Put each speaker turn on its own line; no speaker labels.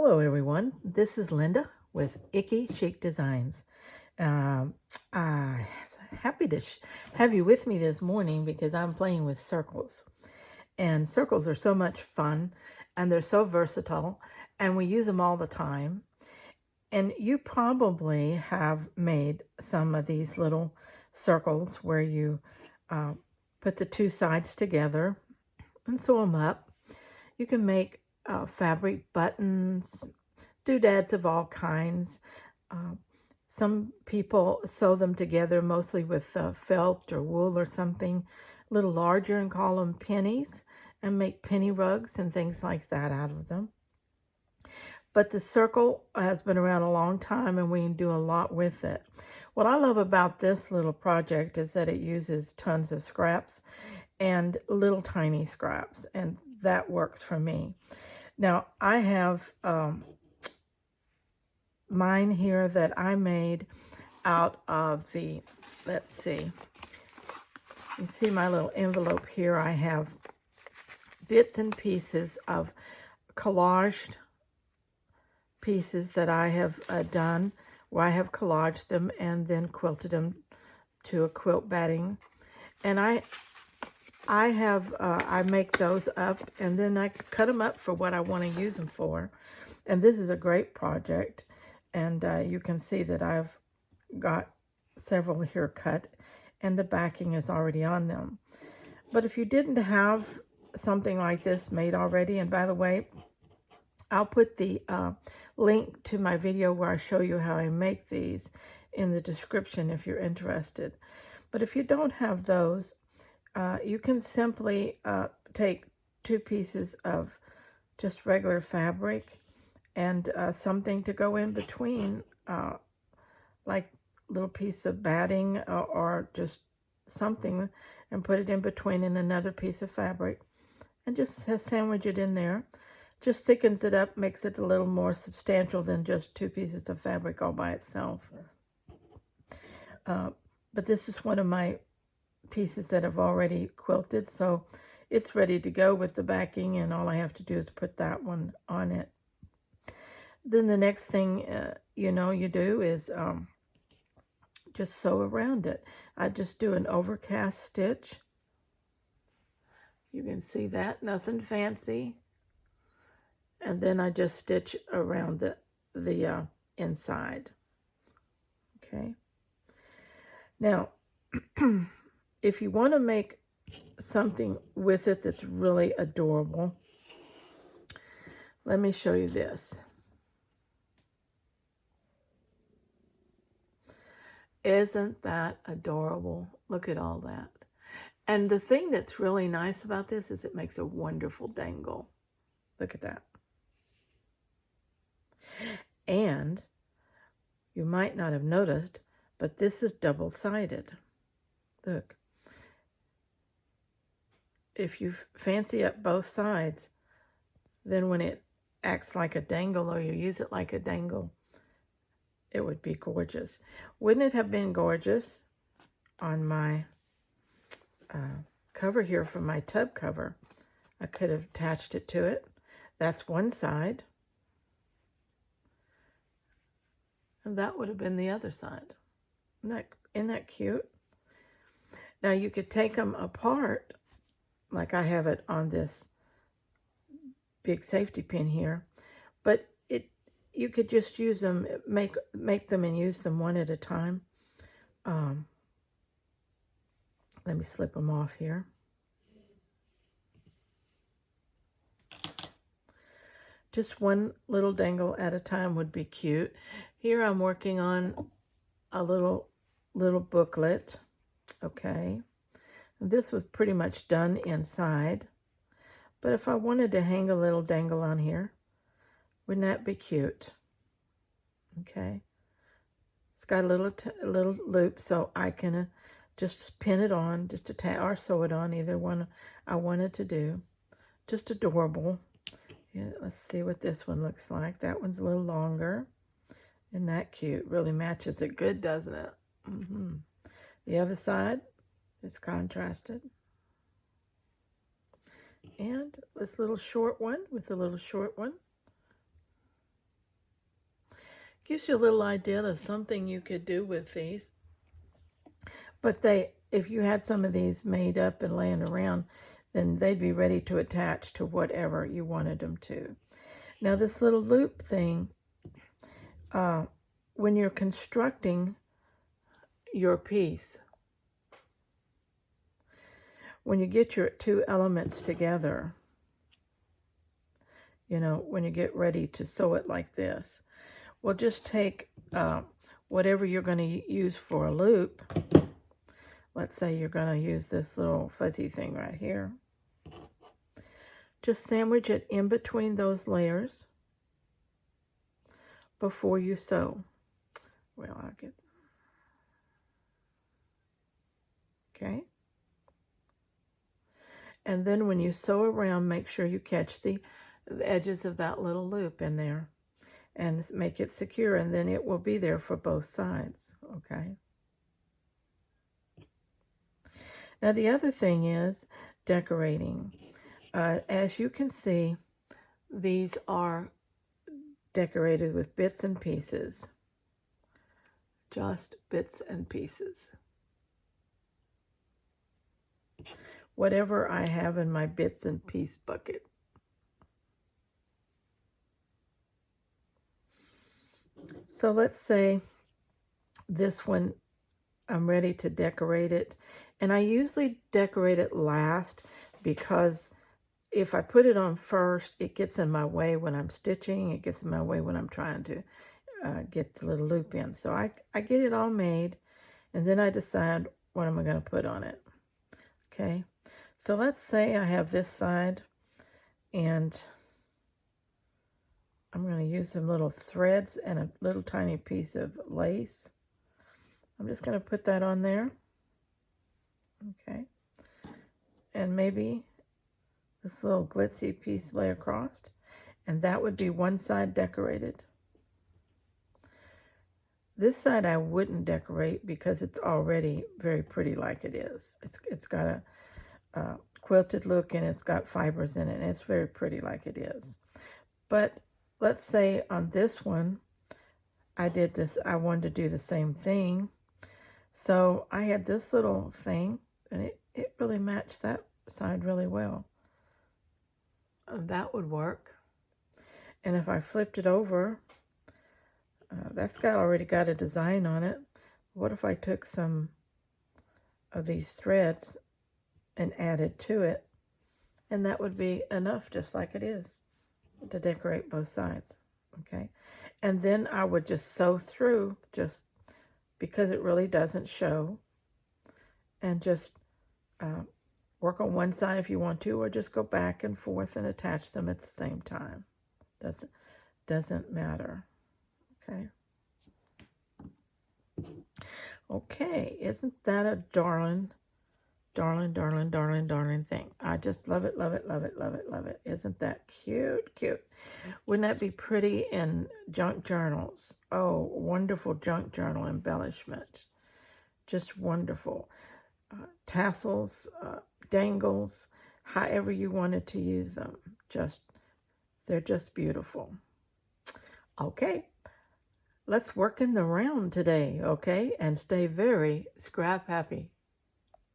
Hello everyone, this is Linda with Icky Chic Designs. I'm happy to have you with me this morning because I'm playing with circles. And circles are so much fun and they're so versatile and we use them all the time. And you probably have made some of these little circles where you put the two sides together and sew them up. You can make fabric buttons, doodads of all kinds. Uh, some people sew them together mostly with felt or wool or something a little larger and call them pennies and make penny rugs and things like that out of them. But the circle has been around a long time and we can do a lot with it. What I love about this little project is that it uses tons of scraps and little tiny scraps, and that works for me. Now I have mine here that I made out of the, let's see, you see my little envelope here. I have bits and pieces of collaged pieces that I have done, where I have collaged them and then quilted them to a quilt batting. And I make those up and then I cut them up for what I want to use them for. And this is a great project. And you can see that I've got several here cut and the backing is already on them. But if you didn't have something like this made already, and by the way, I'll put the link to my video where I show you how I make these in the description if you're interested. But if you don't have those, you can simply take two pieces of just regular fabric and something to go in between, like a little piece of batting or just something, and put it in between in another piece of fabric and just sandwich it in there. Just thickens it up, makes it a little more substantial than just two pieces of fabric all by itself. But this is one of my pieces that I've already quilted, so it's ready to go with the backing, and all I have to do is put that one on it. Then the next thing you do is just sew around it. I just do an overcast stitch. You can see that, nothing fancy. And then I just stitch around the inside. Okay. Now, if you want to make something with it that's really adorable, let me show you this. Isn't that adorable? Look at all that. And the thing that's really nice about this is it makes a wonderful dangle. Look at that. And you might not have noticed, but this is double-sided. Look. If you fancy up both sides, then when it acts like a dangle or you use it like a dangle, it would be gorgeous. Wouldn't it have been gorgeous on my cover here for my tub cover? I could have attached it to it. That's one side. And that would have been the other side. Isn't that cute? Now you could take them apart, like I have it on this big safety pin here, but you could just use them, make them and use them one at a time. Let me slip them off here. Just one little dangle at a time would be cute. Here I'm working on a little booklet. Okay. This was pretty much done inside. But if I wanted to hang a little dangle on here, wouldn't that be cute? Okay. It's got a little loop, so I can just pin it on, just attach or sew it on, either one I wanted to do. Just adorable. Yeah, let's see what this one looks like. That one's a little longer. Isn't that cute? Really matches it good, doesn't it? The other side is contrasted. And this little short one with a little short one. Gives you a little idea of something you could do with these. But if you had some of these made up and laying around, then they'd be ready to attach to whatever you wanted them to. Now this little loop thing, when you're constructing your piece, when you get your two elements together, you know, when you get ready to sew it like this, well, just take whatever you're going to use for a loop. Let's say you're going to use this little fuzzy thing right here. Just sandwich it in between those layers before you sew. Well, I'll get... Okay. And then when you sew around, make sure you catch the edges of that little loop in there and make it secure, and then it will be there for both sides. Okay. Now the other thing is decorating. As you can see, these are decorated with bits and pieces. Just bits and pieces. Whatever I have in my bits and piece bucket. So let's say this one, I'm ready to decorate it. And I usually decorate it last because if I put it on first, it gets in my way when I'm stitching. It gets in my way when I'm trying to get the little loop in. So I get it all made, and then I decide what am I going to put on it. Okay, so let's say I have this side, and I'm going to use some little threads and a little tiny piece of lace. I'm just going to put that on there. Okay, and maybe this little glitzy piece lay across, and that would be one side decorated. This side I wouldn't decorate because it's already very pretty like it is. It's got a quilted look, and it's got fibers in it, and it's very pretty like it is. But let's say on this one, I wanted to do the same thing. So I had this little thing, and it really matched that side really well. That would work. And if I flipped it over, that's already got a design on it. What if I took some of these threads and added to it? And that would be enough, just like it is, to decorate both sides. Okay. And then I would just sew through, just because it really doesn't show, and just work on one side if you want to, or just go back and forth and attach them at the same time. Doesn't matter. Okay. Okay, isn't that a darling thing? I just love it, love it, love it, love it, love it. Isn't that cute? Cute. Wouldn't that be pretty in junk journals? Oh, wonderful junk journal embellishment. Just wonderful. Tassels, dangles, however you wanted to use them. They're just beautiful. Okay, let's work in the round today, okay? And stay very scrap happy.